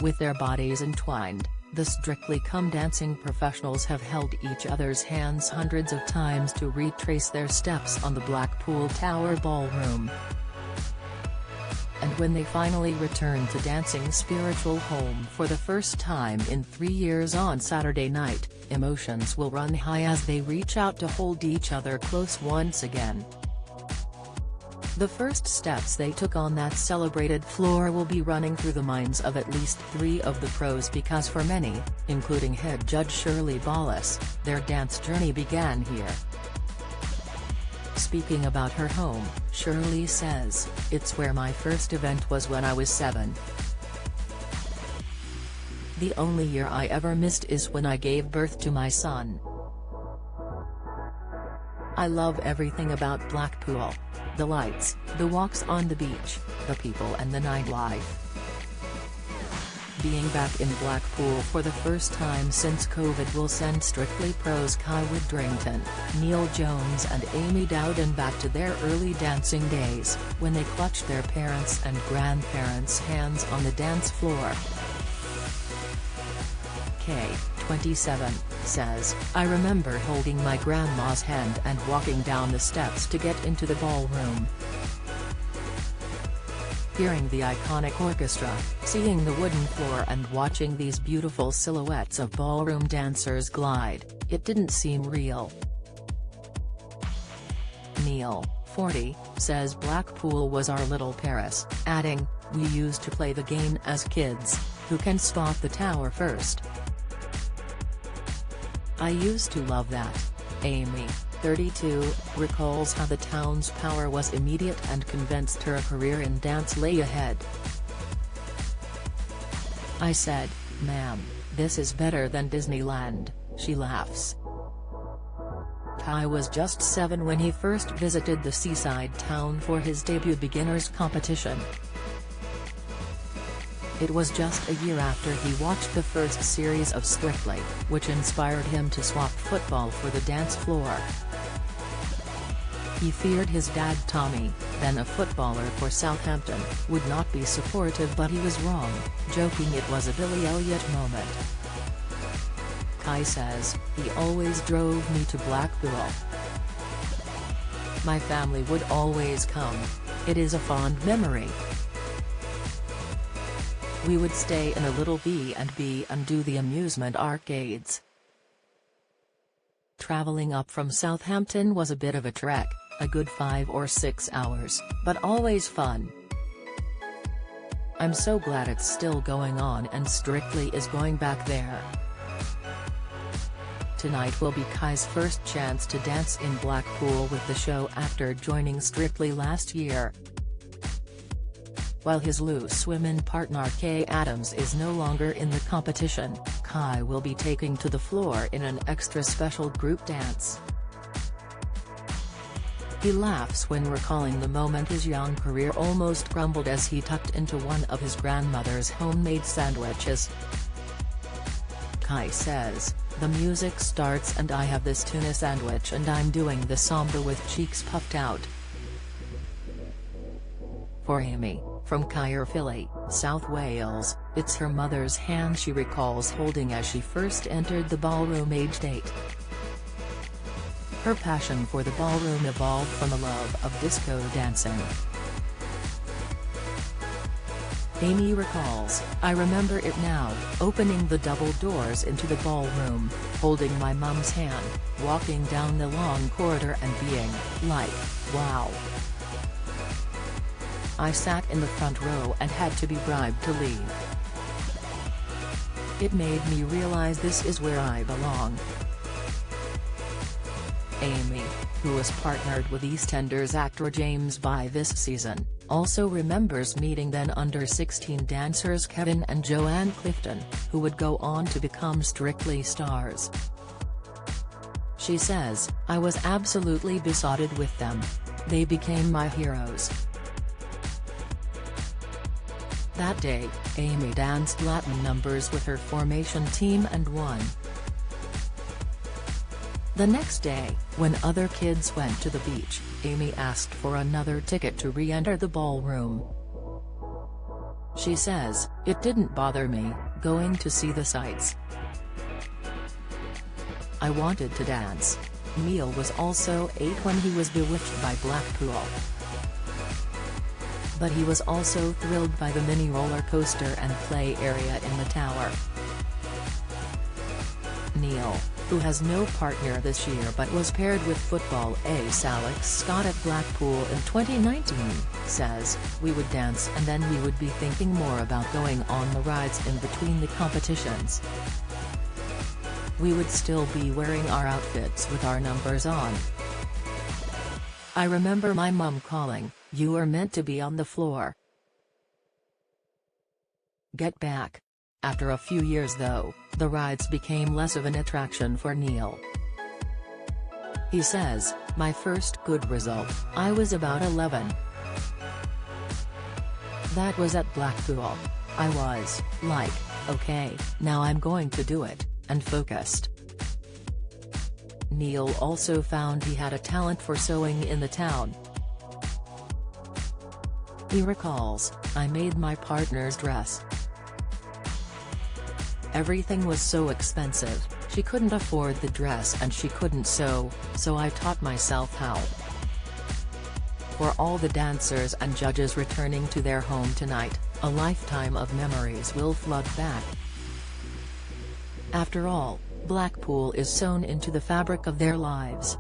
With their bodies entwined, the Strictly Come Dancing professionals have held each other's hands hundreds of times to retrace their steps on the Blackpool Tower ballroom. And when they finally return to dancing's spiritual home for the first time in 3 years on Saturday night, emotions will run high as they reach out to hold each other close once again. The first steps they took on that celebrated floor will be running through the minds of at least 3 of the pros, because for many, including head judge Shirley Ballas, their dance journey began here. Speaking about her home, Shirley says, "It's where my first event was when I was 7. The only year I ever missed is when I gave birth to my son. I love everything about Blackpool. The lights, the walks on the beach, the people and the nightlife." Being back in Blackpool for the first time since COVID will send Strictly pros Kai Widdrington, Neil Jones and Amy Dowden back to their early dancing days, when they clutched their parents' and grandparents' hands on the dance floor. Kay, 27, says, "I remember holding my grandma's hand and walking down the steps to get into the ballroom. Hearing the iconic orchestra, seeing the wooden floor and watching these beautiful silhouettes of ballroom dancers glide, it didn't seem real." Neil, 40, says Blackpool was our little Paris, adding, "We used to play the game as kids, who can spot the tower first. I used to love that." Amy, 32, recalls how the town's power was immediate and convinced her a career in dance lay ahead. "I said, 'Ma'am, this is better than Disneyland,'" she laughs. Kai was just 7 when he first visited the seaside town for his debut beginners competition. It was just a year after he watched the first series of Strictly, which inspired him to swap football for the dance floor. He feared his dad Tommy, then a footballer for Southampton, would not be supportive, but he was wrong, joking it was a Billy Elliot moment. Kai says, "He always drove me to Blackpool. My family would always come. It is a fond memory. We would stay in a little B&B and do the amusement arcades." Travelling up from Southampton was a bit of a trek, a good 5 or 6 hours, but always fun. "I'm so glad it's still going on and Strictly is going back there." Tonight will be Kai's first chance to dance in Blackpool with the show after joining Strictly last year. While his loose women partner Kay Adams is no longer in the competition, Kai will be taking to the floor in an extra special group dance. He laughs when recalling the moment his young career almost crumbled as he tucked into one of his grandmother's homemade sandwiches. Kai says, "The music starts and I have this tuna sandwich and I'm doing the samba with cheeks puffed out." For Amy, from Caerphilly, South Wales, it's her mother's hand she recalls holding as she first entered the ballroom aged 8. Her passion for the ballroom evolved from a love of disco dancing. Amy recalls, "I remember it now, opening the double doors into the ballroom, holding my mum's hand, walking down the long corridor and being, like, wow. I sat in the front row and had to be bribed to leave. It made me realize this is where I belong." Amy, who was partnered with EastEnders actor James By this season, also remembers meeting then under-16 dancers Kevin and Joanne Clifton, who would go on to become Strictly stars. She says, "I was absolutely besotted with them. They became my heroes." That day, Amy danced Latin numbers with her formation team and won. The next day, when other kids went to the beach, Amy asked for another ticket to re-enter the ballroom. She says, "It didn't bother me, going to see the sights. I wanted to dance." Neil was also 8 when he was bewitched by Blackpool. But he was also thrilled by the mini roller coaster and play area in the tower. Neil, who has no partner this year but was paired with football ace Alex Scott at Blackpool in 2019, says, "We would dance and then we would be thinking more about going on the rides in between the competitions. We would still be wearing our outfits with our numbers on. I remember my mum calling, 'You are meant to be on the floor. Get back.'" After a few years though, the rides became less of an attraction for Neil. He says, "My first good result, I was about 11. That was at Blackpool. I was, like, okay, now I'm going to do it, and focused." Neil also found he had a talent for sewing in the town. He recalls, "I made my partner's dress. Everything was so expensive, she couldn't afford the dress and she couldn't sew, so I taught myself how." For all the dancers and judges returning to their home tonight, a lifetime of memories will flood back. After all, Blackpool is sewn into the fabric of their lives.